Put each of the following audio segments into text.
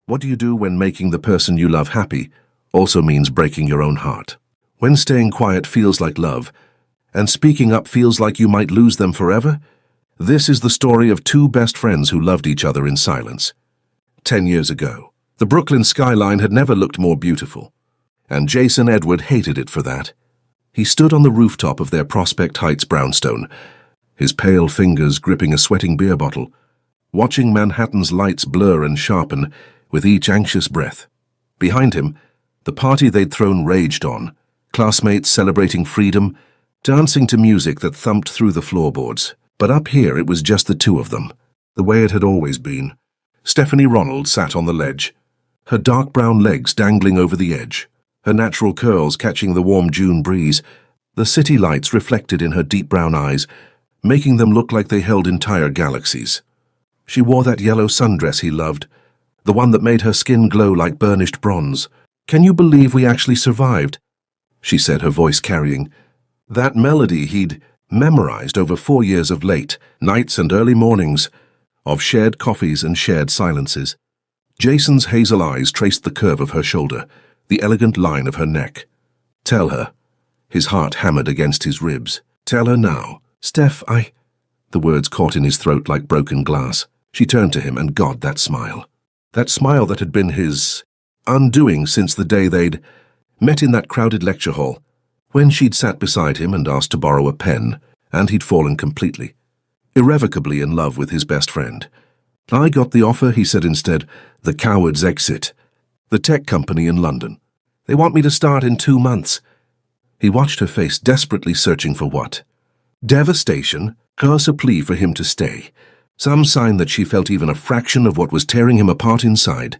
What do you do when making the person you love happy also means breaking your own heart? When staying quiet feels like love, and speaking up feels like you might lose them forever? This is the story of two best friends who loved each other in silence. 10 years ago, the Brooklyn skyline had never looked more beautiful, and Jason Edward hated it for that. He stood on the rooftop of their Prospect Heights brownstone, his pale fingers gripping a sweating beer bottle, watching Manhattan's lights blur and sharpen with each anxious breath. Behind him, the party they'd thrown raged on, classmates celebrating freedom, dancing to music that thumped through the floorboards. But up here it was just the two of them, the way it had always been. Stephanie Ronald sat on the ledge, her dark brown legs dangling over the edge, her natural curls catching the warm June breeze, the city lights reflected in her deep brown eyes, making them look like they held entire galaxies. She wore that yellow sundress he loved, the one that made her skin glow like burnished bronze. "Can you believe we actually survived?" she said, her voice carrying. That melody he'd memorized over 4 years of late nights and early mornings, of shared coffees and shared silences. Jason's hazel eyes traced the curve of her shoulder, the elegant line of her neck. "Tell her." His heart hammered against his ribs. "Tell her now." "Steph, I—" The words caught in his throat like broken glass. She turned to him, and God, that smile. That smile that had been his undoing since the day they'd met in that crowded lecture hall, when she'd sat beside him and asked to borrow a pen, and he'd fallen completely, irrevocably in love with his best friend. "I got the offer," he said instead, "the coward's exit. The tech company in London. They want me to start in 2 months." He watched her face, desperately searching for what? Devastation, curse, a plea for him to stay. Some sign that she felt even a fraction of what was tearing him apart inside.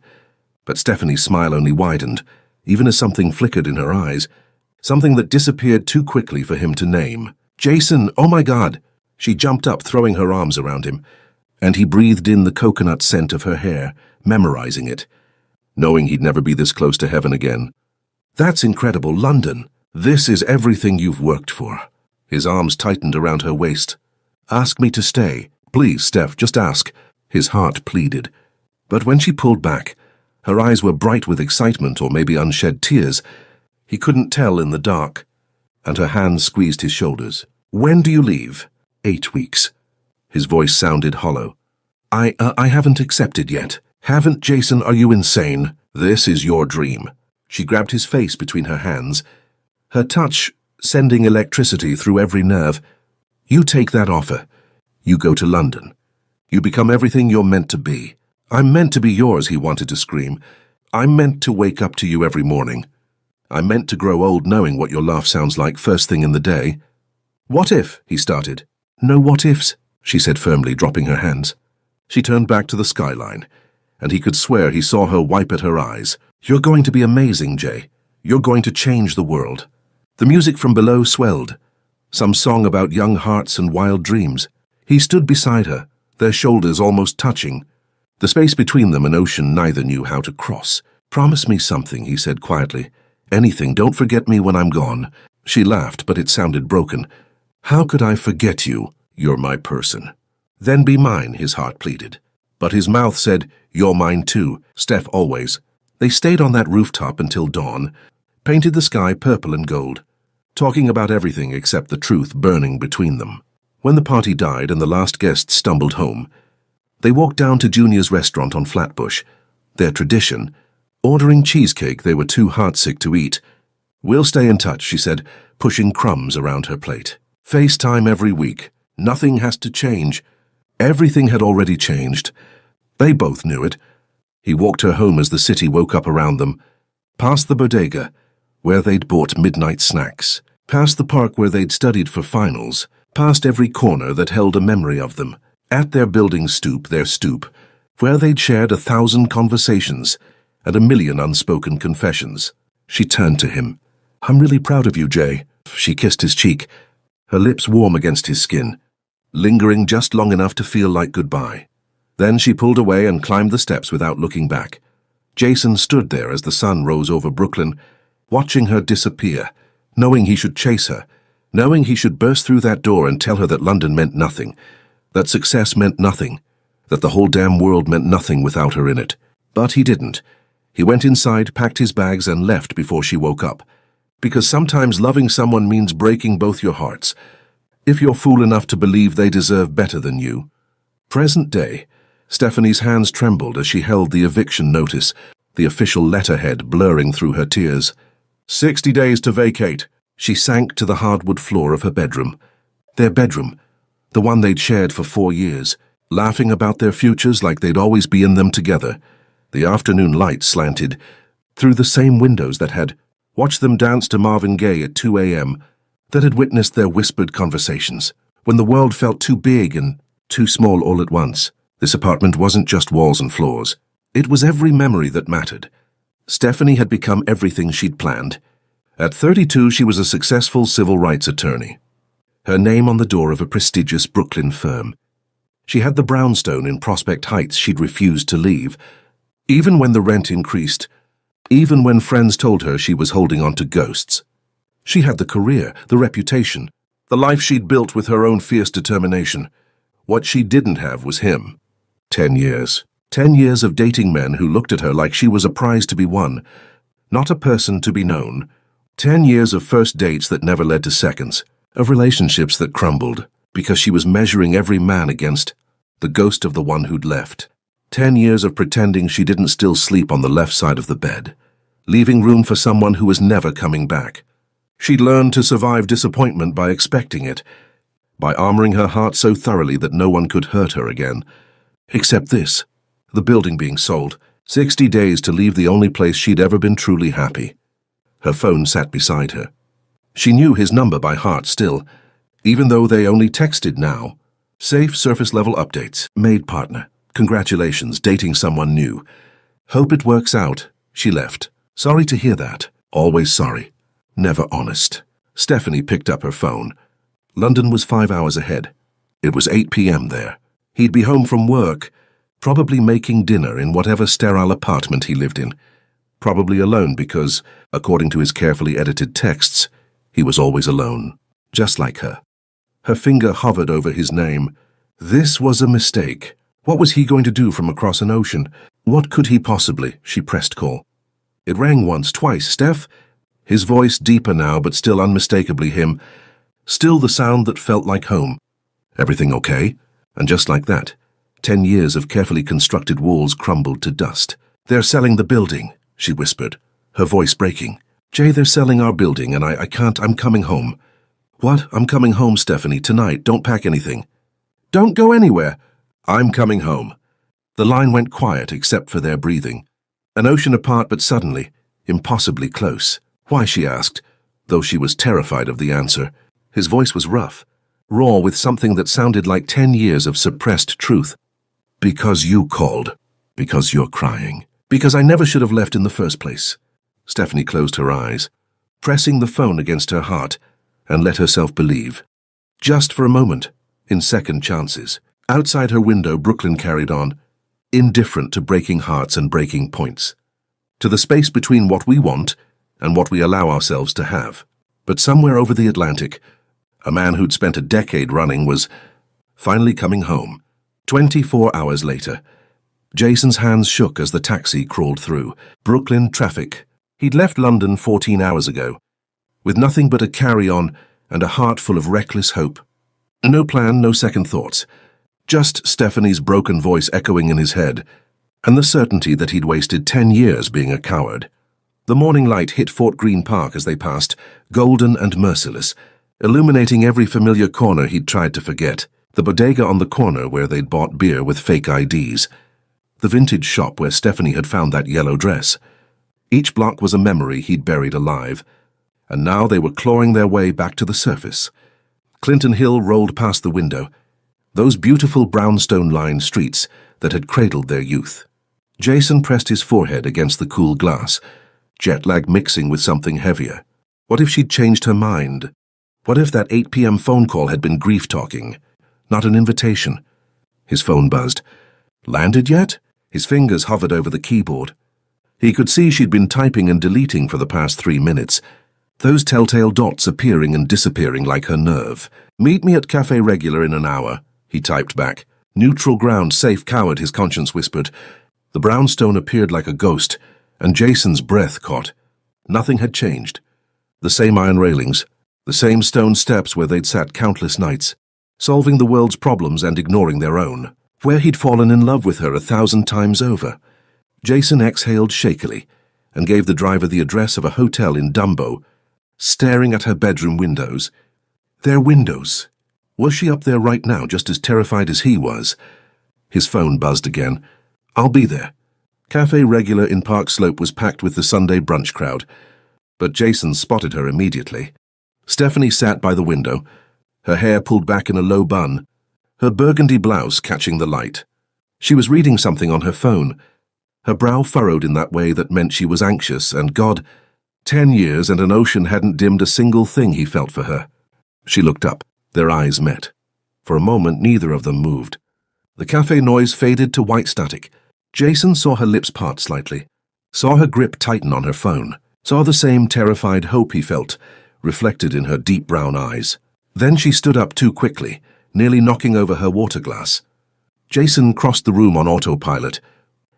But Stephanie's smile only widened, even as something flickered in her eyes, something that disappeared too quickly for him to name. "Jason, oh my God!" She jumped up, throwing her arms around him, and he breathed in the coconut scent of her hair, memorizing it, knowing he'd never be this close to heaven again. "That's incredible, London. This is everything you've worked for." His arms tightened around her waist. "Ask me to stay. Please, Steph, just ask," his heart pleaded. But when she pulled back, her eyes were bright with excitement or maybe unshed tears. He couldn't tell in the dark, and her hands squeezed his shoulders. "When do you leave?" 8 weeks. His voice sounded hollow. I haven't accepted yet." "Haven't, Jason? Are you insane? This is your dream." She grabbed his face between her hands, her touch sending electricity through every nerve. "You take that offer. You go to London. You become everything you're meant to be." "I'm meant to be yours," he wanted to scream. "I'm meant to wake up to you every morning. I'm meant to grow old knowing what your laugh sounds like first thing in the day." "What if?" he started. "No what ifs," she said firmly, dropping her hands. She turned back to the skyline, and he could swear he saw her wipe at her eyes. "You're going to be amazing, Jay. You're going to change the world." The music from below swelled, some song about young hearts and wild dreams. He stood beside her, their shoulders almost touching, the space between them an ocean neither knew how to cross. "Promise me something," he said quietly. "Anything, don't forget me when I'm gone." She laughed, but it sounded broken. "How could I forget you? You're my person." "Then be mine," his heart pleaded. But his mouth said, "You're mine too, Steph, always." They stayed on that rooftop until dawn, painted the sky purple and gold, talking about everything except the truth burning between them. When the party died and the last guests stumbled home, they walked down to Junior's restaurant on Flatbush, their tradition, ordering cheesecake they were too heartsick to eat. "We'll stay in touch," she said, pushing crumbs around her plate. "FaceTime every week. Nothing has to change." Everything had already changed. They both knew it. He walked her home as the city woke up around them, past the bodega, where they'd bought midnight snacks, past the park where they'd studied for finals, past every corner that held a memory of them, at their building stoop, their stoop, where they'd shared 1,000 conversations and 1,000,000 unspoken confessions. She turned to him. "I'm really proud of you, Jay." She kissed his cheek, her lips warm against his skin, lingering just long enough to feel like goodbye. Then she pulled away and climbed the steps without looking back. Jason stood there as the sun rose over Brooklyn, watching her disappear, knowing he should chase her, knowing he should burst through that door and tell her that London meant nothing, that success meant nothing, that the whole damn world meant nothing without her in it. But he didn't. He went inside, packed his bags, and left before she woke up. Because sometimes loving someone means breaking both your hearts, if you're fool enough to believe they deserve better than you. Present day, Stephanie's hands trembled as she held the eviction notice, the official letterhead blurring through her tears. 60 days to vacate. She sank to the hardwood floor of her bedroom. Their bedroom, the one they'd shared for 4 years, laughing about their futures like they'd always be in them together. The afternoon light slanted through the same windows that had watched them dance to Marvin Gaye at 2 a.m., that had witnessed their whispered conversations, when the world felt too big and too small all at once. This apartment wasn't just walls and floors. It was every memory that mattered. Stephanie had become everything she'd planned. At 32, she was a successful civil rights attorney, her name on the door of a prestigious Brooklyn firm. She had the brownstone in Prospect Heights she'd refused to leave, even when the rent increased, even when friends told her she was holding on to ghosts. She had the career, the reputation, the life she'd built with her own fierce determination. What she didn't have was him. 10 years. 10 years of dating men who looked at her like she was a prize to be won, not a person to be known. 10 years of first dates that never led to seconds, of relationships that crumbled because she was measuring every man against the ghost of the one who'd left. 10 years of pretending she didn't still sleep on the left side of the bed, leaving room for someone who was never coming back. She'd learned to survive disappointment by expecting it, by armoring her heart so thoroughly that no one could hurt her again. Except this, the building being sold, 60 days to leave the only place she'd ever been truly happy. Her phone sat beside her. She knew his number by heart still, even though they only texted now. Safe surface level updates. Made partner. Congratulations, dating someone new. Hope it works out. She left. Sorry to hear that. Always sorry. Never honest. Stephanie picked up her phone. London was 5 hours ahead. It was 8 p.m. there. He'd be home from work, probably making dinner in whatever sterile apartment he lived in. Probably alone because, according to his carefully edited texts, he was always alone, just like her. Her finger hovered over his name. This was a mistake. What was he going to do from across an ocean? What could he possibly? She pressed call. It rang once, twice. Steph? His voice deeper now, but still unmistakably him. Still the sound that felt like home. Everything okay? And just like that, 10 years of carefully constructed walls crumbled to dust. They're selling the building, she whispered, her voice breaking. Jay, they're selling our building and I can't, I'm coming home. What? I'm coming home, Stephanie, tonight. Don't pack anything. Don't go anywhere. I'm coming home. The line went quiet except for their breathing. An ocean apart, but suddenly, impossibly close. Why, she asked, though she was terrified of the answer. His voice was rough, raw with something that sounded like 10 years of suppressed truth. Because you called. Because you're crying. Because I never should have left in the first place. Stephanie closed her eyes, pressing the phone against her heart, and let herself believe. Just for a moment, in second chances. Outside her window, Brooklyn carried on, indifferent to breaking hearts and breaking points, to the space between what we want and what we allow ourselves to have. But somewhere over the Atlantic, a man who'd spent a decade running was finally coming home. 24 hours later, Jason's hands shook as the taxi crawled through. Brooklyn traffic. He'd left London 14 hours ago, with nothing but a carry-on and a heart full of reckless hope. No plan, no second thoughts. Just Stephanie's broken voice echoing in his head, and the certainty that he'd wasted 10 years being a coward. The morning light hit Fort Greene Park as they passed, golden and merciless, illuminating every familiar corner he'd tried to forget. The bodega on the corner where they'd bought beer with fake IDs. The vintage shop where Stephanie had found that yellow dress. Each block was a memory he'd buried alive, and now they were clawing their way back to the surface. Clinton Hill rolled past the window, those beautiful brownstone-lined streets that had cradled their youth. Jason pressed his forehead against the cool glass, jet lag mixing with something heavier. What if she'd changed her mind? What if that 8 p.m. phone call had been grief-talking, not an invitation? His phone buzzed. Landed yet? His fingers hovered over the keyboard. He could see she'd been typing and deleting for the past 3 minutes, those telltale dots appearing and disappearing like her nerve. Meet me at Café Regular in an hour, he typed back. Neutral ground, safe coward, his conscience whispered. The brownstone appeared like a ghost, and Jason's breath caught. Nothing had changed. The same iron railings, the same stone steps where they'd sat countless nights, solving the world's problems and ignoring their own, where he'd fallen in love with her 1,000 times over. Jason exhaled shakily and gave the driver the address of a hotel in Dumbo, staring at her bedroom windows. Their windows. Was she up there right now, just as terrified as he was? His phone buzzed again. "I'll be there." Cafe Regular in Park Slope was packed with the Sunday brunch crowd, but Jason spotted her immediately. Stephanie sat by the window, her hair pulled back in a low bun, her burgundy blouse catching the light. She was reading something on her phone, her brow furrowed in that way that meant she was anxious, and God, 10 years and an ocean hadn't dimmed a single thing he felt for her. She looked up. Their eyes met. For a moment, neither of them moved. The cafe noise faded to white static. Jason saw her lips part slightly, saw her grip tighten on her phone, saw the same terrified hope he felt, reflected in her deep brown eyes. Then she stood up too quickly, nearly knocking over her water glass. Jason crossed the room on autopilot,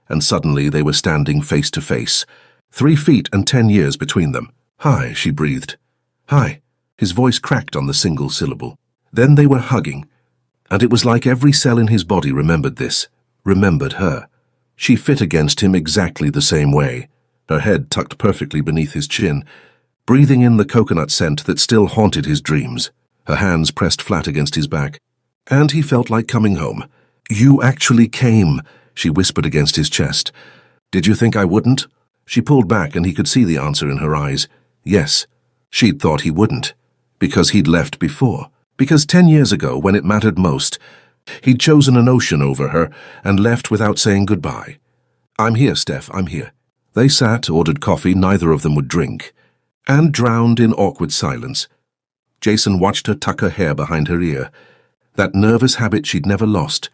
and suddenly they were standing face to face, 3 feet and 10 years between them. "Hi," she breathed. "Hi." His voice cracked on the single syllable. Then they were hugging, and it was like every cell in his body remembered this, remembered her. She fit against him exactly the same way, her head tucked perfectly beneath his chin, breathing in the coconut scent that still haunted his dreams, her hands pressed flat against his back. And he felt like coming home. "You actually came," she whispered against his chest. "Did you think I wouldn't?" She pulled back and he could see the answer in her eyes. Yes, she'd thought he wouldn't. Because he'd left before. Because 10 years ago, when it mattered most, he'd chosen an ocean over her and left without saying goodbye. "I'm here, Steph, I'm here." They sat, ordered coffee neither of them would drink, and drowned in awkward silence. Jason watched her tuck her hair behind her ear, that nervous habit she'd never lost,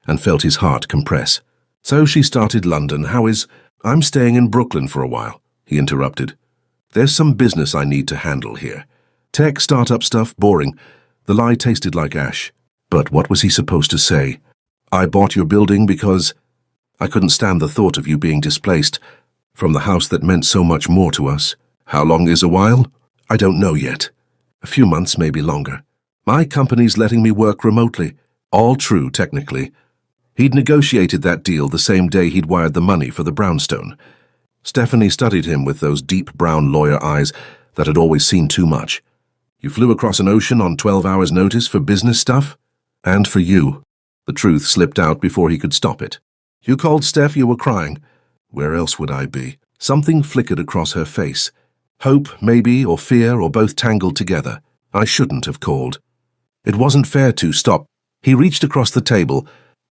and felt his heart compress. "So she started London. How is—" "I'm staying in Brooklyn for a while," he interrupted. "There's some business I need to handle here. Tech startup stuff, boring." The lie tasted like ash. But what was he supposed to say? "I bought your building because I couldn't stand the thought of you being displaced from the house that meant so much more to us." "How long is a while?" "I don't know yet. A few months, maybe longer. My company's letting me work remotely." All true, technically. He'd negotiated that deal the same day he'd wired the money for the brownstone. Stephanie studied him with those deep brown lawyer eyes that had always seen too much. "You flew across an ocean on 12 hours' notice for business stuff?" "And for you." The truth slipped out before he could stop it. "You called Steph, you were crying." "Where else would I be?" Something flickered across her face. Hope, maybe, or fear, or both tangled together. "I shouldn't have called." It wasn't fair to stop. He reached across the table,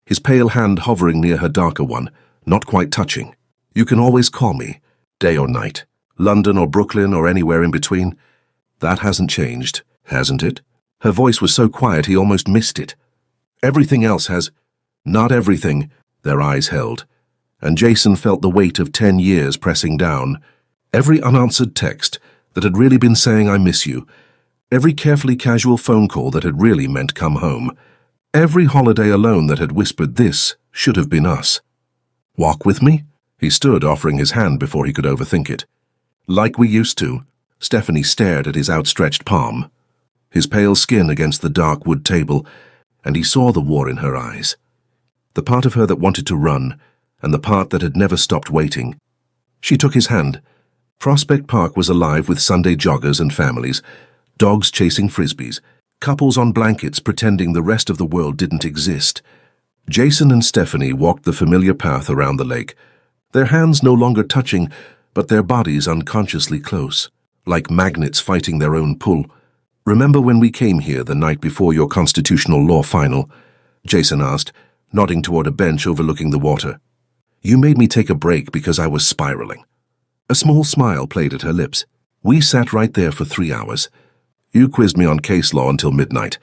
his pale hand hovering near her darker one, not quite touching. "You can always call me, day or night, London or Brooklyn or anywhere in between. That hasn't changed, hasn't it?" Her voice was so quiet he almost missed it. "Everything else has." "Not everything." Their eyes held, and Jason felt the weight of 10 years pressing down. Every unanswered text that had really been saying "I miss you," every carefully casual phone call that had really meant "come home," every holiday alone that had whispered "this should have been us." "Walk with me?" He stood, offering his hand before he could overthink it. "Like we used to." Stephanie stared at his outstretched palm, his pale skin against the dark wood table, and he saw the war in her eyes. The part of her that wanted to run, and the part that had never stopped waiting. She took his hand. Prospect Park was alive with Sunday joggers and families, dogs chasing frisbees, couples on blankets pretending the rest of the world didn't exist. Jason and Stephanie walked the familiar path around the lake, their hands no longer touching, but their bodies unconsciously close, like magnets fighting their own pull. "Remember when we came here the night before your constitutional law final?" Jason asked, nodding toward a bench overlooking the water. "You made me take a break because I was spiraling." A small smile played at her lips. "We sat right there for 3 hours. You quizzed me on case law until midnight.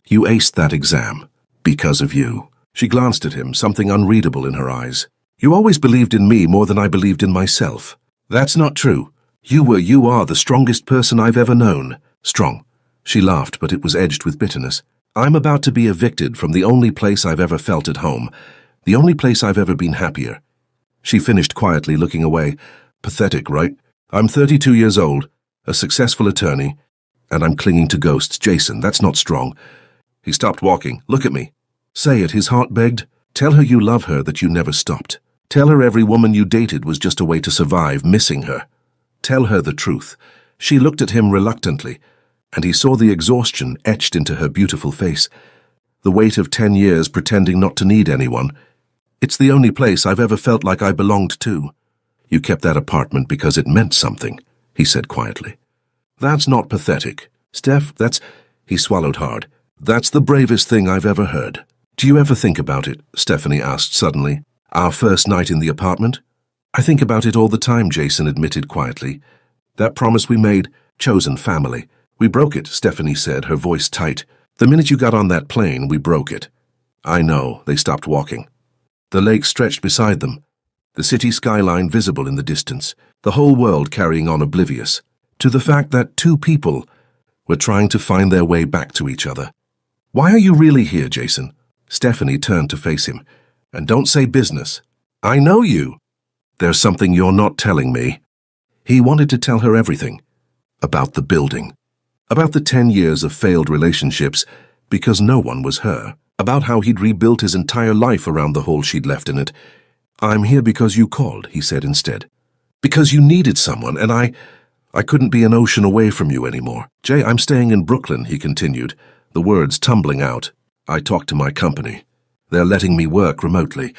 You aced that exam. Because of you." She glanced at him, something unreadable in her eyes. "You always believed in me more than I believed in myself." "That's not true. You are the strongest person I've ever known." "Strong." She laughed, but it was edged with bitterness. "I'm about to be evicted from the only place I've ever felt at home, the only place I've ever been happier. She finished quietly, looking away. Pathetic, right? I'm 32 years old, a successful attorney, and I'm clinging to ghosts. Jason, that's not strong. He stopped walking. Look at me. Say it, his heart begged. Tell her you love her, that you never stopped. Tell her every woman you dated was just a way to survive, missing her. Tell her the truth. She looked at him reluctantly, and he saw the exhaustion etched into her beautiful face. The weight of 10 years pretending not to need anyone. It's the only place I've ever felt like I belonged to. You kept that apartment because it meant something, he said quietly. That's not pathetic. Steph, He swallowed hard. That's the bravest thing I've ever heard. Do you ever think about it? Stephanie asked suddenly. Our first night in the apartment? I think about it all the time, Jason admitted quietly. That promise we made, chosen family. We broke it, Stephanie said, her voice tight. The minute you got on that plane, we broke it. I know. They stopped walking. The lake stretched beside them, the city skyline visible in the distance, the whole world carrying on oblivious to the fact that two people were trying to find their way back to each other. Why are you really here, Jason? Stephanie turned to face him. And don't say business. I know you. There's something you're not telling me. He wanted to tell her everything. About the building. About the 10 years of failed relationships, because no one was her. About how he'd rebuilt his entire life around the hole she'd left in it. I'm here because you called, he said instead. Because you needed someone, and I couldn't be an ocean away from you anymore. Jay, I'm staying in Brooklyn, he continued, the words tumbling out. I talked to my company. They're letting me work remotely.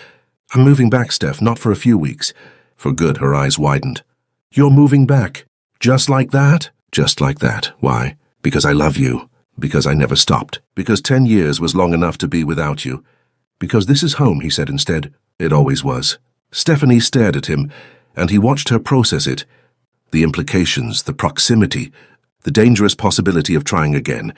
I'm moving back, Steph, not for a few weeks. For good, her eyes widened. You're moving back? Just like that? Just like that. Why? Because I love you. Because I never stopped. Because 10 years was long enough to be without you. Because this is home, he said instead. It always was. Stephanie stared at him, and he watched her process it. The implications, the proximity, the dangerous possibility of trying again.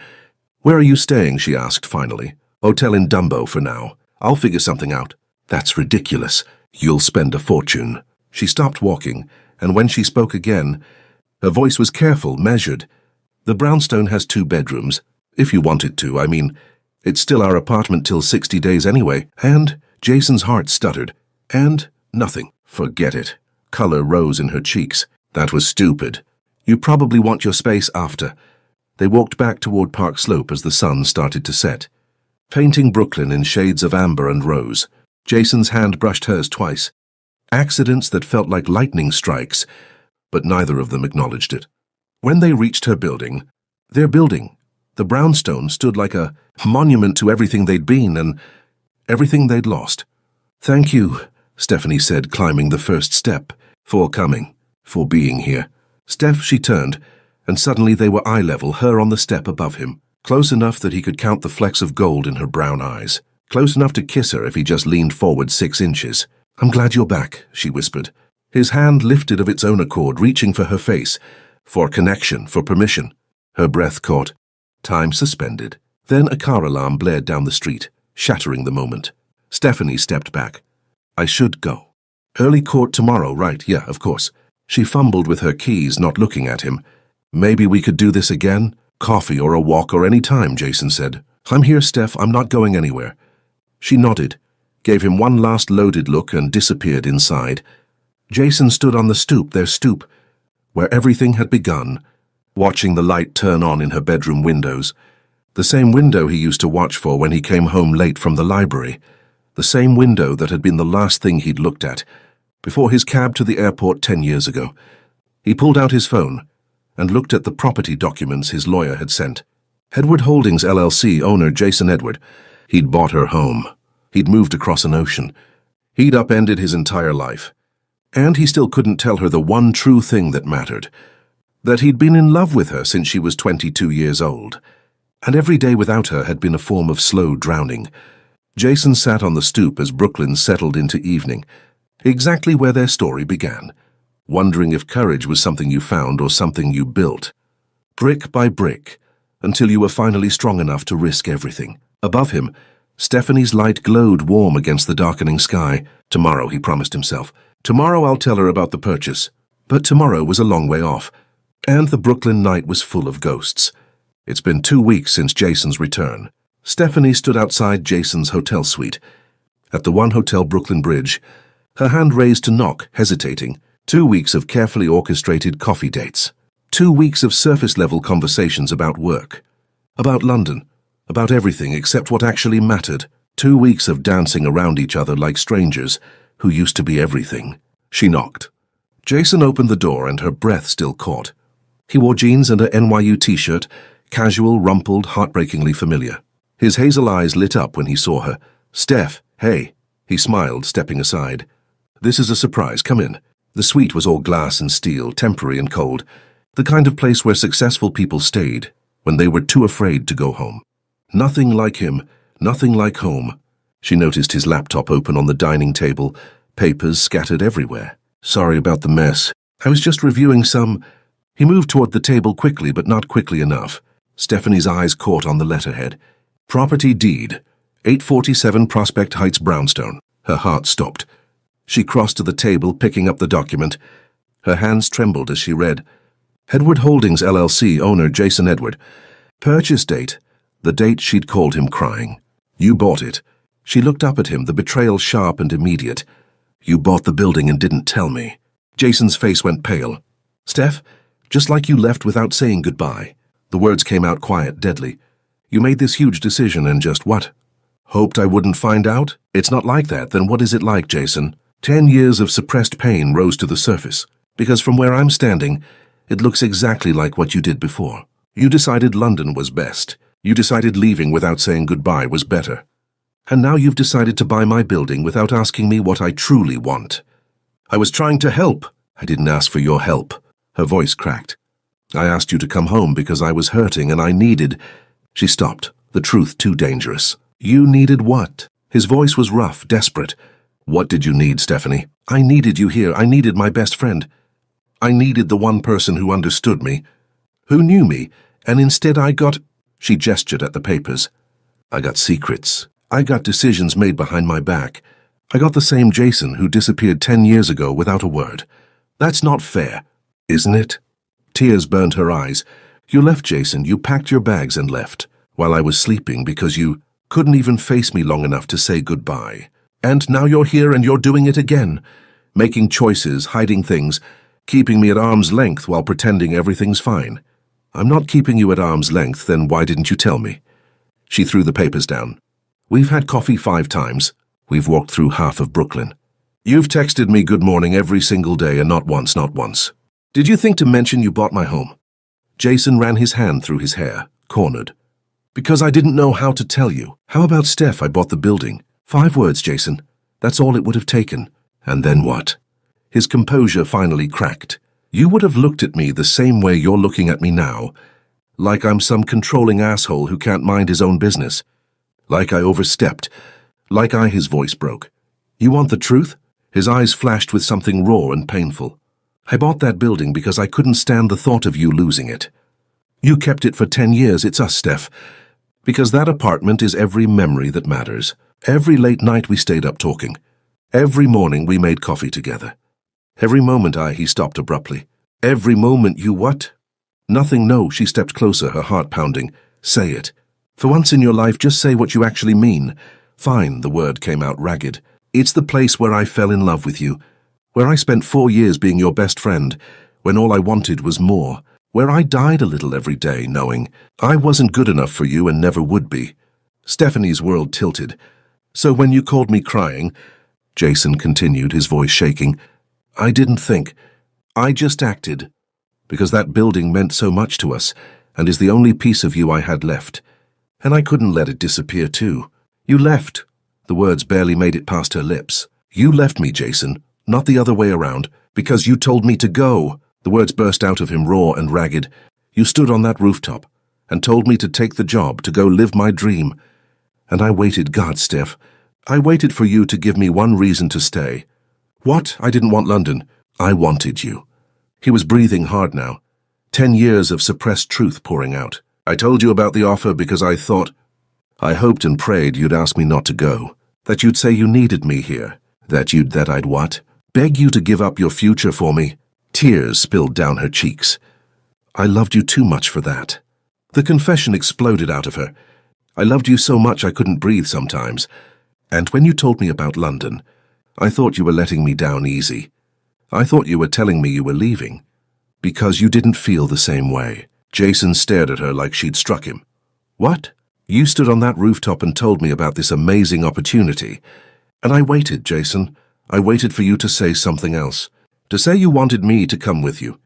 Where are you staying, she asked finally. Hotel in Dumbo for now. I'll figure something out. That's ridiculous. You'll spend a fortune. She stopped walking, and when she spoke again, her voice was careful, measured. The brownstone has 2 bedrooms. If you wanted to, I mean, it's still our apartment till 60 days anyway. And Jason's heart stuttered. And nothing. Forget it. Color rose in her cheeks. That was stupid. You probably want your space after. They walked back toward Park Slope as the sun started to set, painting Brooklyn in shades of amber and rose. Jason's hand brushed hers twice. Accidents that felt like lightning strikes, but neither of them acknowledged it. When they reached her building, their building, the brownstone, stood like a monument to everything they'd been and everything they'd lost. Thank you, Stephanie said, climbing the first step. For coming. For being here. Steph, she turned, and suddenly they were eye level, her on the step above him, close enough that he could count the flecks of gold in her brown eyes, close enough to kiss her if he just leaned forward 6 inches. I'm glad you're back, she whispered. His hand lifted of its own accord, reaching for her face, for connection, for permission. Her breath caught. Time suspended. Then a car alarm blared down the street, shattering the moment. Stephanie stepped back. I should go. Early court tomorrow, right? Yeah, of course. She fumbled with her keys, not looking at him. Maybe we could do this again? Coffee or a walk or any time, Jason said. I'm here, Steph. I'm not going anywhere. She nodded, gave him one last loaded look and disappeared inside. Jason stood on the stoop, their stoop, where everything had begun, watching the light turn on in her bedroom windows. The same window he used to watch for when he came home late from the library. The same window that had been the last thing he'd looked at before his cab to the airport 10 years ago. He pulled out his phone and looked at the property documents his lawyer had sent. Edward Holdings LLC owner Jason Edward. He'd bought her home. He'd moved across an ocean. He'd upended his entire life. And he still couldn't tell her the one true thing that mattered. That he'd been in love with her since she was 22 years old. And every day without her had been a form of slow drowning. Jason sat on the stoop as Brooklyn settled into evening, exactly where their story began, wondering if courage was something you found or something you built. Brick by brick, until you were finally strong enough to risk everything. Above him, Stephanie's light glowed warm against the darkening sky. Tomorrow, he promised himself. Tomorrow I'll tell her about the purchase. But tomorrow was a long way off, and the Brooklyn night was full of ghosts. It's been 2 weeks since Jason's return. Stephanie stood outside Jason's hotel suite, at the 1 Hotel Brooklyn Bridge, Her hand raised to knock, hesitating. 2 weeks of carefully orchestrated coffee dates. 2 weeks of surface-level conversations about work. About London. About everything except what actually mattered. 2 weeks of dancing around each other like strangers who used to be everything. She knocked. Jason opened the door and her breath still caught. He wore jeans and a NYU t-shirt, casual, rumpled, heartbreakingly familiar. His hazel eyes lit up when he saw her. "Steph, hey." He smiled, stepping aside. "This is a surprise, come in." The suite was all glass and steel, temporary and cold, the kind of place where successful people stayed when they were too afraid to go home. Nothing like him, nothing like home. She noticed his laptop open on the dining table, papers scattered everywhere. "Sorry about the mess. I was just reviewing some—" He moved toward the table quickly, but not quickly enough. Stephanie's eyes caught on the letterhead. "Property deed, 847 Prospect Heights, Brownstone." Her heart stopped. She crossed to the table, picking up the document. Her hands trembled as she read. Edward Holdings, LLC, owner Jason Edward. Purchase date, the date she'd called him crying. "You bought it." She looked up at him, the betrayal sharp and immediate. "You bought the building and didn't tell me." Jason's face went pale. "Steph, just like you left without saying goodbye." The words came out quiet, deadly. "You made this huge decision and just what? Hoped I wouldn't find out? It's not like that. Then what is it like, Jason?" 10 years of suppressed pain rose to the surface, because from where I'm standing, it looks exactly like what you did before. You decided London was best. You decided leaving without saying goodbye was better. And now you've decided to buy my building without asking me what I truly want. I was trying to help. I didn't ask for your help. Her voice cracked. I asked you to come home because I was hurting and I needed... She stopped, the truth too dangerous. You needed what? His voice was rough, desperate. What did you need, Stephanie? I needed you here. I needed my best friend. I needed the one person who understood me, who knew me, and instead I got... She gestured at the papers. I got secrets. I got decisions made behind my back. I got the same Jason who disappeared 10 years ago without a word. That's not fair, isn't it? Tears burned her eyes. You left, Jason. You packed your bags and left, while I was sleeping because you couldn't even face me long enough to say goodbye. And now you're here and you're doing it again, making choices, hiding things, keeping me at arm's length while pretending everything's fine. I'm not keeping you at arm's length, then why didn't you tell me? She threw the papers down. We've had coffee 5 times. We've walked through half of Brooklyn. You've texted me good morning every single day and not once, not once. Did you think to mention you bought my home? Jason ran his hand through his hair, cornered. Because I didn't know how to tell you. How about Steph? I bought the building. 5 words, Jason. That's all it would have taken. And then what? His composure finally cracked. You would have looked at me the same way you're looking at me now. Like I'm some controlling asshole who can't mind his own business. Like I overstepped. His voice broke. You want the truth? His eyes flashed with something raw and painful. I bought that building because I couldn't stand the thought of you losing it. You kept it for 10 years. It's us, Steph. Because that apartment is every memory that matters. Every late night we stayed up talking. Every morning we made coffee together. Every moment he stopped abruptly. Every moment you what? Nothing, no, she stepped closer, her heart pounding. Say it. For once in your life, just say what you actually mean. Fine, the word came out ragged. It's the place where I fell in love with you. Where I spent 4 years being your best friend, when all I wanted was more. Where I died a little every day, knowing I wasn't good enough for you and never would be. Stephanie's world tilted. So when you called me crying, Jason continued, his voice shaking, I didn't think. I just acted. Because that building meant so much to us, and is the only piece of you I had left. And I couldn't let it disappear too. You left. The words barely made it past her lips. You left me, Jason, not the other way around, because you told me to go. The words burst out of him raw and ragged. You stood on that rooftop and told me to take the job, to go live my dream. And I waited, God, Steph. I waited for you to give me one reason to stay. What? I didn't want London. I wanted you. He was breathing hard now. 10 years of suppressed truth pouring out. I told you about the offer because I thought... I hoped and prayed you'd ask me not to go. That you'd say you needed me here. That I'd what? Beg you to give up your future for me. Tears spilled down her cheeks. I loved you too much for that. The confession exploded out of her. I loved you so much I couldn't breathe sometimes. And when you told me about London, I thought you were letting me down easy. I thought you were telling me you were leaving. Because you didn't feel the same way. Jason stared at her like she'd struck him. What? You stood on that rooftop and told me about this amazing opportunity. And I waited, Jason. I waited for you to say something else. To say you wanted me to come with you.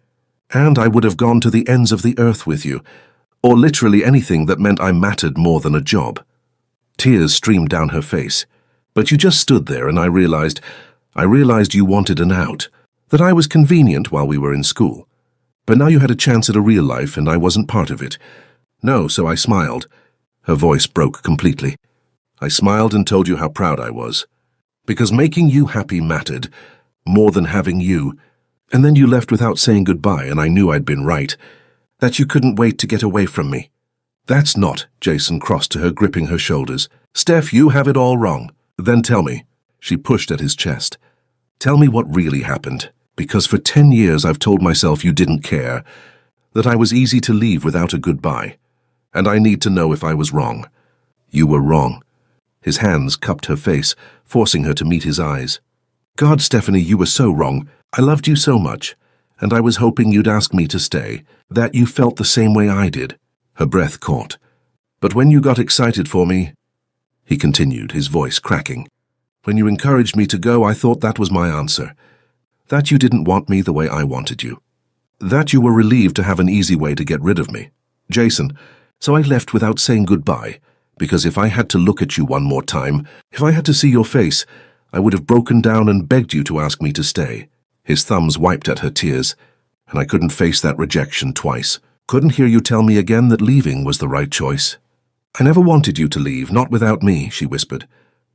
And I would have gone to the ends of the earth with you. Or literally anything that meant I mattered more than a job. Tears streamed down her face. But you just stood there and I realized you wanted an out. That I was convenient while we were in school. But now you had a chance at a real life and I wasn't part of it. No, so I smiled. Her voice broke completely. I smiled and told you how proud I was. Because making you happy mattered, more than having you. And then you left without saying goodbye and I knew I'd been right. That you couldn't wait to get away from me. That's not, Jason crossed to her, gripping her shoulders. Steph, you have it all wrong. Then tell me. She pushed at his chest. Tell me what really happened. Because for 10 years I've told myself you didn't care. That I was easy to leave without a goodbye. And I need to know if I was wrong. You were wrong. His hands cupped her face, forcing her to meet his eyes. God, Stephanie, you were so wrong. I loved you so much. And I was hoping you'd ask me to stay. That you felt the same way I did. Her breath caught. But when you got excited for me, he continued, his voice cracking. When you encouraged me to go, I thought that was my answer. That you didn't want me the way I wanted you. That you were relieved to have an easy way to get rid of me. Jason, so I left without saying goodbye, because if I had to look at you one more time, if I had to see your face, I would have broken down and begged you to ask me to stay. His thumbs wiped at her tears, and I couldn't face that rejection twice. Couldn't hear you tell me again that leaving was the right choice. I never wanted you to leave, not without me, she whispered.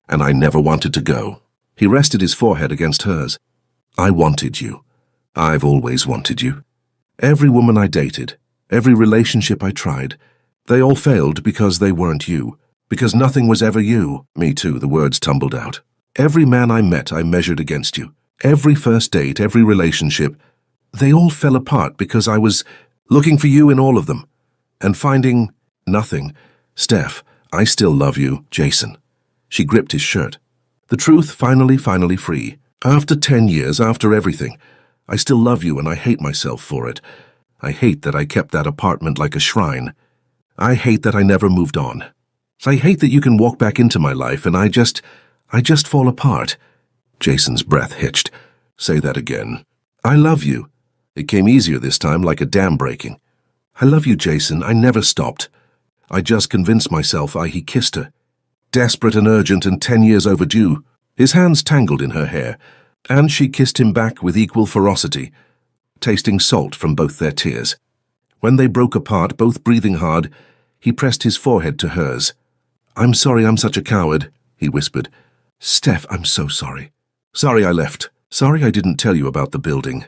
And I never wanted to go. He rested his forehead against hers. I wanted you. I've always wanted you. Every woman I dated, every relationship I tried, they all failed because they weren't you. Because nothing was ever you. Me too, the words tumbled out. Every man I met I measured against you. Every first date, every relationship, they all fell apart because I was looking for you in all of them. And finding nothing. Steph, I still love you, Jason. She gripped his shirt. The truth finally free. After 10 years, after everything, I still love you and I hate myself for it. I hate that I kept that apartment like a shrine. I hate that I never moved on. I hate that you can walk back into my life and I just fall apart. Jason's breath hitched. Say that again. I love you. It came easier this time, like a dam breaking. I love you, Jason. I never stopped. I just convinced myself he kissed her. Desperate and urgent and 10 years overdue. His hands tangled in her hair, and she kissed him back with equal ferocity, tasting salt from both their tears. When they broke apart, both breathing hard, he pressed his forehead to hers. I'm sorry I'm such a coward, he whispered. Steph, I'm so sorry. Sorry I left. Sorry I didn't tell you about the building.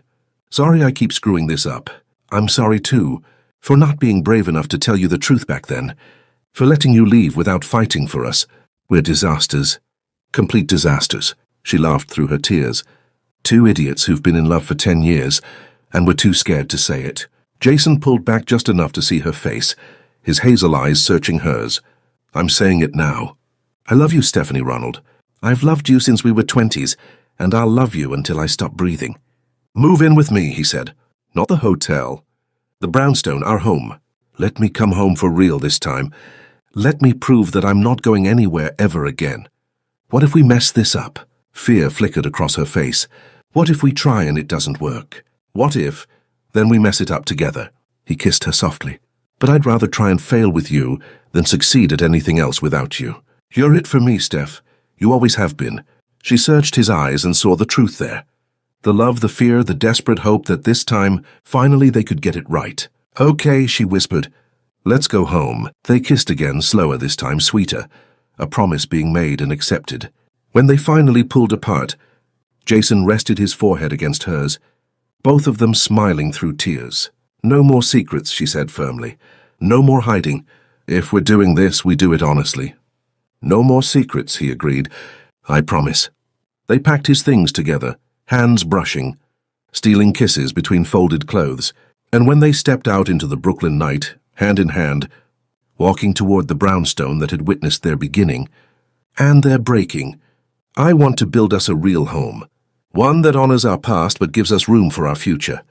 Sorry I keep screwing this up. I'm sorry too, for not being brave enough to tell you the truth back then. For letting you leave without fighting for us. We're disasters. Complete disasters. She laughed through her tears. Two idiots who've been in love for 10 years, and were too scared to say it. Jason pulled back just enough to see her face, his hazel eyes searching hers. I'm saying it now. I love you, Stephanie Ronald. I've loved you since we were 20s, and I'll love you until I stop breathing. Move in with me, he said. Not the hotel. The brownstone, our home. Let me come home for real this time. Let me prove that I'm not going anywhere ever again. What if we mess this up? Fear flickered across her face. What if we try and it doesn't work? What if? Then we mess it up together. He kissed her softly. But I'd rather try and fail with you than succeed at anything else without you. You're it for me, Steph. You always have been. She searched his eyes and saw the truth there. The love, the fear, the desperate hope that this time, finally they could get it right. Okay, she whispered. Let's go home. They kissed again, slower this time, sweeter. A promise being made and accepted. When they finally pulled apart, Jason rested his forehead against hers, both of them smiling through tears. No more secrets, she said firmly. No more hiding. If we're doing this, we do it honestly. No more secrets, he agreed. I promise. They packed his things together, hands brushing, stealing kisses between folded clothes, and when they stepped out into the Brooklyn night, hand in hand, walking toward the brownstone that had witnessed their beginning and their breaking, I want to build us a real home. One that honors our past but gives us room for our future.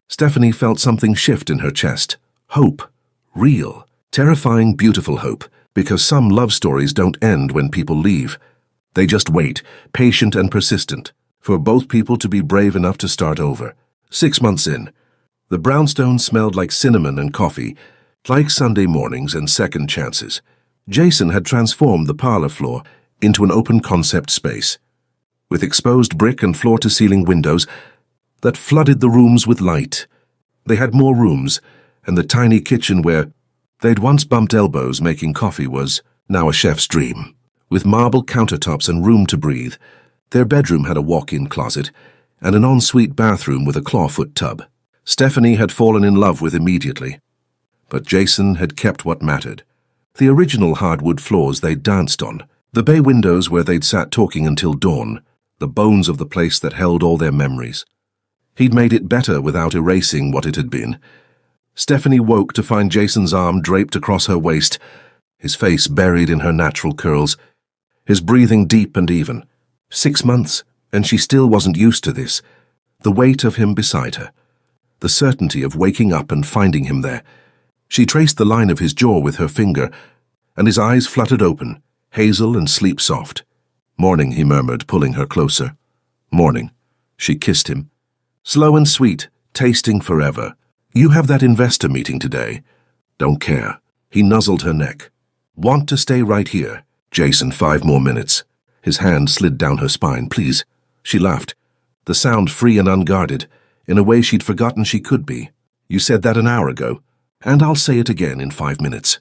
Stephanie felt something shift in her chest. Hope. Real. Terrifying, beautiful hope. Because some love stories don't end when people leave. They just wait, patient and persistent, for both people to be brave enough to start over. 6 months in, the brownstone smelled like cinnamon and coffee, like Sunday mornings and second chances. Jason had transformed the parlor floor into an open-concept space, with exposed brick and floor-to-ceiling windows that flooded the rooms with light. They had more rooms, and the tiny kitchen where they'd once bumped elbows making coffee was now a chef's dream. With marble countertops and room to breathe, their bedroom had a walk-in closet and an ensuite bathroom with a clawfoot tub. Stephanie had fallen in love with immediately, but Jason had kept what mattered. The original hardwood floors they'd danced on, the bay windows where they'd sat talking until dawn, the bones of the place that held all their memories. He'd made it better without erasing what it had been. Stephanie woke to find Jason's arm draped across her waist, his face buried in her natural curls, his breathing deep and even. 6 months, and she still wasn't used to this. The weight of him beside her. The certainty of waking up and finding him there. She traced the line of his jaw with her finger, and his eyes fluttered open, hazel and sleep-soft. "Morning," he murmured, pulling her closer. "Morning." She kissed him. Slow and sweet, tasting forever. "You have that investor meeting today." "Don't care." He nuzzled her neck. "Want to stay right here?" "Jason, 5 more minutes." His hand slid down her spine. "Please." She laughed, the sound free and unguarded, in a way she'd forgotten she could be. "You said that an hour ago, and I'll say it again in 5 minutes."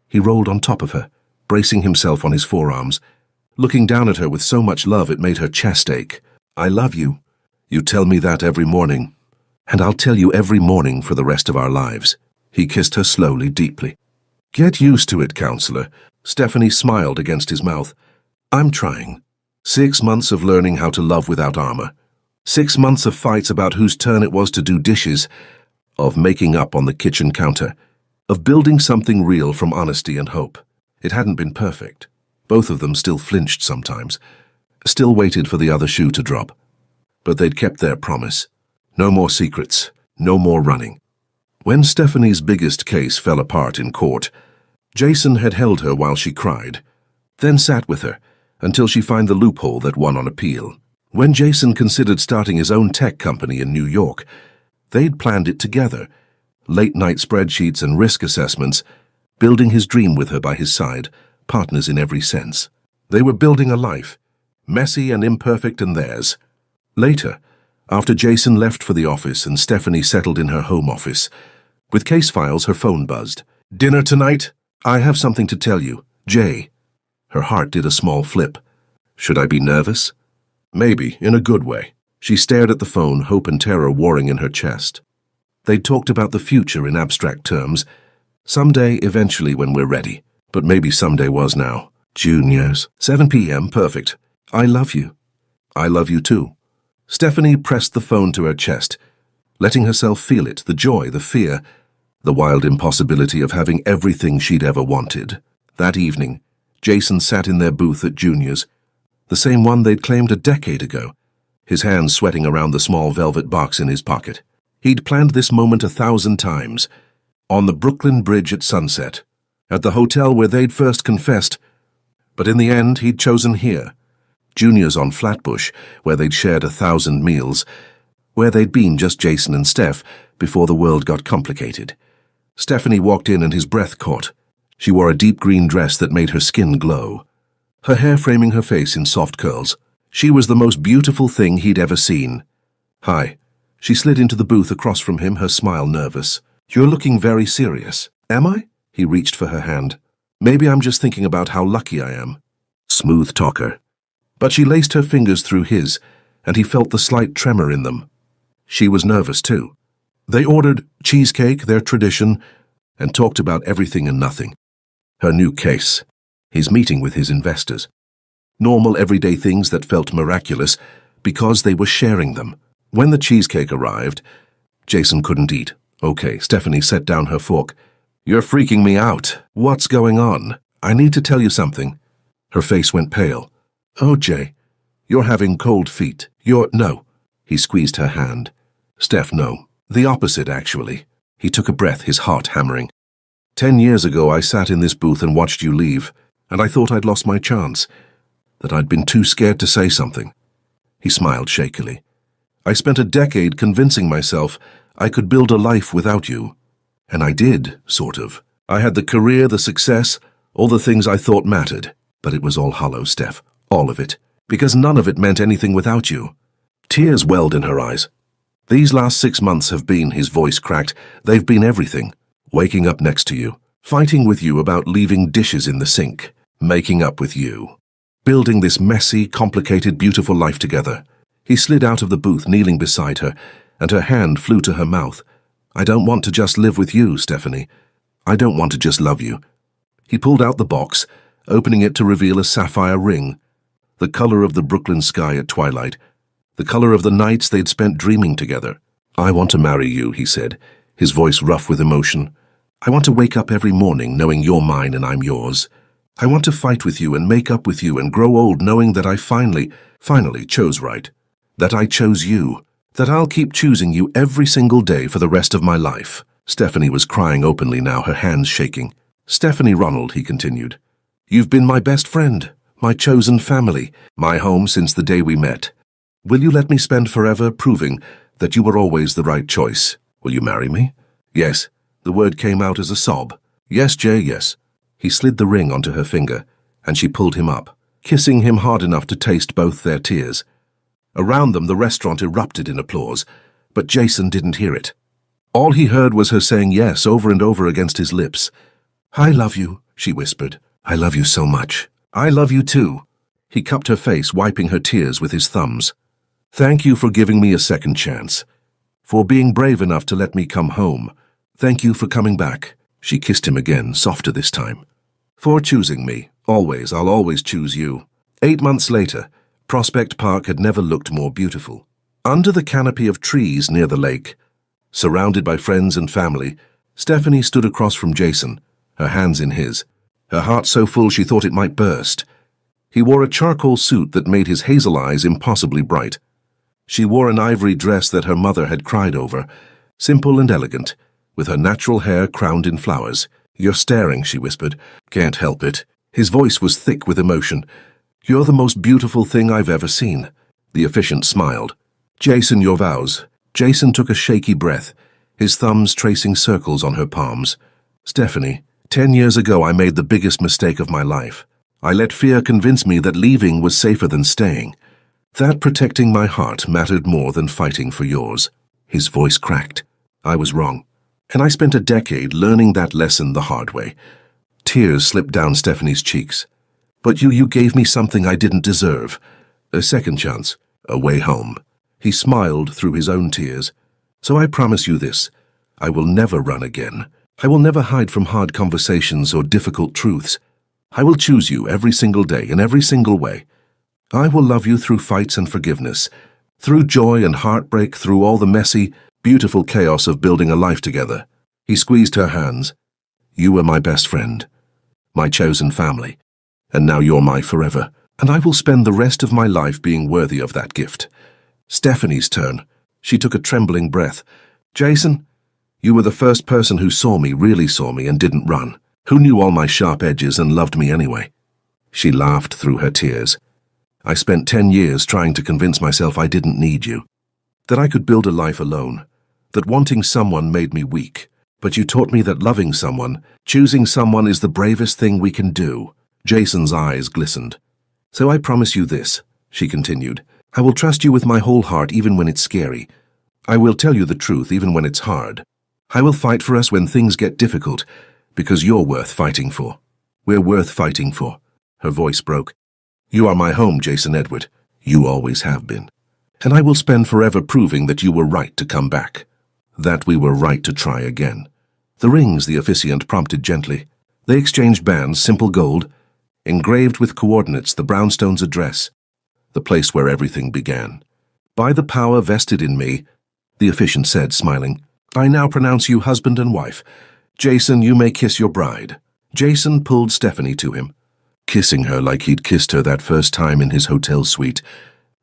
He rolled on top of her, bracing himself on his forearms, looking down at her with so much love it made her chest ache. "I love you. You tell me that every morning, and I'll tell you every morning for the rest of our lives." He kissed her slowly, deeply. "Get used to it, counselor." Stephanie smiled against his mouth. "I'm trying. 6 months of learning how to love without armor. 6 months of fights about whose turn it was to do dishes, of making up on the kitchen counter, of building something real from honesty and hope. It hadn't been perfect. Both of them still flinched sometimes, still waited for the other shoe to drop. But they'd kept their promise. No more secrets, no more running. When Stephanie's biggest case fell apart in court, Jason had held her while she cried, then sat with her until she found the loophole that won on appeal. When Jason considered starting his own tech company in New York, they'd planned it together, late-night spreadsheets and risk assessments, building his dream with her by his side, partners in every sense. They were building a life, messy and imperfect and theirs. Later, after Jason left for the office and Stephanie settled in her home office, with case files her phone buzzed. "Dinner tonight? I have something to tell you. Jay." Her heart did a small flip. Should I be nervous? Maybe, in a good way. She stared at the phone, hope and terror warring in her chest. They'd talked about the future in abstract terms. Someday, eventually, when we're ready. But maybe someday was now. Juniors. 7 p.m. Perfect. "I love you." "I love you too." Stephanie pressed the phone to her chest, letting herself feel it, the joy, the fear, the wild impossibility of having everything she'd ever wanted. That evening, Jason sat in their booth at Junior's, the same one they'd claimed a decade ago, his hands sweating around the small velvet box in his pocket. He'd planned this moment 1,000 times, on the Brooklyn Bridge at sunset, at the hotel where they'd first confessed, but in the end he'd chosen here, Junior's on Flatbush, where they'd shared 1,000 meals, where they'd been just Jason and Steph before the world got complicated. Stephanie walked in and his breath caught. She wore a deep green dress that made her skin glow, her hair framing her face in soft curls. She was the most beautiful thing he'd ever seen. "Hi." She slid into the booth across from him, her smile nervous. "You're looking very serious." "Am I?" He reached for her hand. "Maybe I'm just thinking about how lucky I am." Smooth talker. But she laced her fingers through his, and he felt the slight tremor in them. She was nervous too. They ordered cheesecake, their tradition, and talked about everything and nothing. Her new case, his meeting with his investors. Normal everyday things that felt miraculous because they were sharing them. When the cheesecake arrived, Jason couldn't eat. "Okay," Stephanie set down her fork. "You're freaking me out. What's going on? I need to tell you something." Her face went pale. "Oh, Jay." You're having cold feet. No. He squeezed her hand. Steph, no. The opposite, actually. He took a breath, his heart hammering. 10 years ago, I sat in this booth and watched you leave, and I thought I'd lost my chance, that I'd been too scared to say something. He smiled shakily. I spent a decade convincing myself I could build a life without you. And I did, sort of. I had the career, the success, all the things I thought mattered. But it was all hollow, Steph. All of it. Because none of it meant anything without you. Tears welled in her eyes. These last 6 months have been, his voice cracked, they've been everything. Waking up next to you. Fighting with you about leaving dishes in the sink. Making up with you. Building this messy, complicated, beautiful life together. He slid out of the booth, kneeling beside her, and her hand flew to her mouth. I don't want to just live with you, Stephanie. I don't want to just love you. He pulled out the box, opening it to reveal a sapphire ring, the color of the Brooklyn sky at twilight, the color of the nights they'd spent dreaming together. I want to marry you, he said, his voice rough with emotion. I want to wake up every morning knowing you're mine and I'm yours. I want to fight with you and make up with you and grow old knowing that I finally chose right. That I chose you. That I'll keep choosing you every single day for the rest of my life. Stephanie was crying openly now, her hands shaking. Stephanie Ronald, he continued. You've been my best friend, my chosen family, my home since the day we met. Will you let me spend forever proving that you were always the right choice? Will you marry me? Yes. The word came out as a sob. Yes, Jay, yes. He slid the ring onto her finger, and she pulled him up, kissing him hard enough to taste both their tears. Around them, the restaurant erupted in applause, but Jason didn't hear it. All he heard was her saying yes over and over against his lips. I love you, she whispered. I love you so much. I love you too. He cupped her face, wiping her tears with his thumbs. Thank you for giving me a second chance. For being brave enough to let me come home. Thank you for coming back. She kissed him again, softer this time. For choosing me. Always, I'll always choose you. 8 months later, Prospect Park had never looked more beautiful. Under the canopy of trees near the lake, surrounded by friends and family, Stephanie stood across from Jason, her hands in his, her heart so full she thought it might burst. He wore a charcoal suit that made his hazel eyes impossibly bright. She wore an ivory dress that her mother had cried over, simple and elegant, with her natural hair crowned in flowers. You're staring, she whispered. Can't help it. His voice was thick with emotion. You're the most beautiful thing I've ever seen. The officiant smiled. Jason, your vows. Jason took a shaky breath, his thumbs tracing circles on her palms. Stephanie, 10 years ago I made the biggest mistake of my life. I let fear convince me that leaving was safer than staying. That protecting my heart mattered more than fighting for yours. His voice cracked. I was wrong. And I spent a decade learning that lesson the hard way. Tears slipped down Stephanie's cheeks. But you gave me something I didn't deserve. A second chance. A way home. He smiled through his own tears. So I promise you this. I will never run again. I will never hide from hard conversations or difficult truths. I will choose you every single day in every single way. I will love you through fights and forgiveness, through joy and heartbreak, through all the messy, beautiful chaos of building a life together. He squeezed her hands. You were my best friend, my chosen family, and now you're my forever, and I will spend the rest of my life being worthy of that gift. Stephanie's turn. She took a trembling breath. Jason, you were the first person who saw me, really saw me, and didn't run, who knew all my sharp edges and loved me anyway. She laughed through her tears. I spent 10 years trying to convince myself I didn't need you, that I could build a life alone, that wanting someone made me weak. But you taught me that loving someone, choosing someone is the bravest thing we can do. Jason's eyes glistened. So I promise you this, she continued. I will trust you with my whole heart even when it's scary. I will tell you the truth even when it's hard. I will fight for us when things get difficult, because you're worth fighting for. We're worth fighting for. Her voice broke. You are my home, Jason Edward. You always have been. And I will spend forever proving that you were right to come back. That we were right to try again. The rings, the officiant prompted gently. They exchanged bands, simple gold, engraved with coordinates, the brownstone's address, the place where everything began. By the power vested in me, the officiant said, smiling, I now pronounce you husband and wife. Jason, you may kiss your bride. Jason pulled Stephanie to him, kissing her like he'd kissed her that first time in his hotel suite,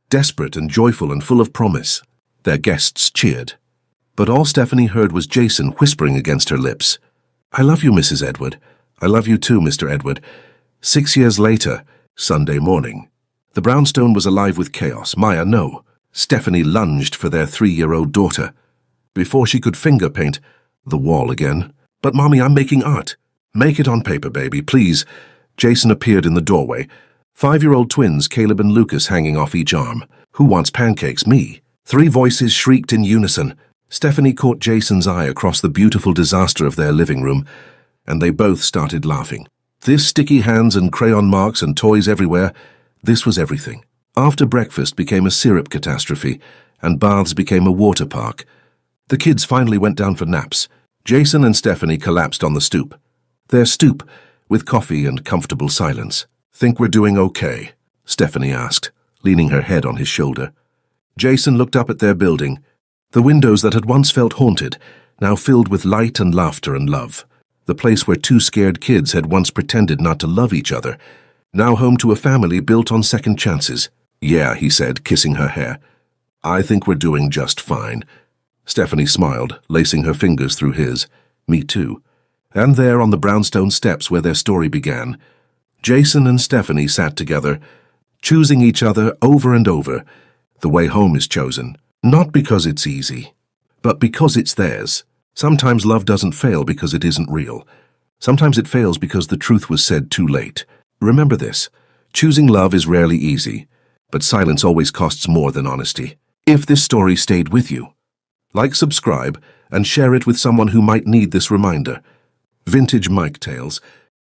desperate and joyful and full of promise. Their guests cheered. But all Stephanie heard was Jason whispering against her lips. "I love you, Mrs. Edward. I love you too, Mr. Edward." 6 years later, Sunday morning. The brownstone was alive with chaos. Maya, no. Stephanie lunged for their 3-year-old daughter. Before she could finger paint, the wall again. "But Mommy, I'm making art." "Make it on paper, baby, please." Jason appeared in the doorway. 5-year-old twins, Caleb and Lucas, hanging off each arm. "Who wants pancakes?" "Me." 3 voices shrieked in unison. Stephanie caught Jason's eye across the beautiful disaster of their living room, and they both started laughing. This sticky hands and crayon marks and toys everywhere, this was everything. After breakfast became a syrup catastrophe, and baths became a water park. The kids finally went down for naps. Jason and Stephanie collapsed on the stoop. Their stoop, with coffee and comfortable silence. "Think we're doing okay?" Stephanie asked, leaning her head on his shoulder. Jason looked up at their building. The windows that had once felt haunted, now filled with light and laughter and love. The place where 2 scared kids had once pretended not to love each other, now home to a family built on second chances. "Yeah," he said, kissing her hair. "I think we're doing just fine." Stephanie smiled, lacing her fingers through his. "Me too." And there on the brownstone steps where their story began, Jason and Stephanie sat together, choosing each other over and over. The way home is chosen. Not because it's easy, but because it's theirs. Sometimes love doesn't fail because it isn't real. Sometimes it fails because the truth was said too late. Remember this, choosing love is rarely easy, but silence always costs more than honesty. If this story stayed with you, like, subscribe, and share it with someone who might need this reminder. Vintage Mike Tales.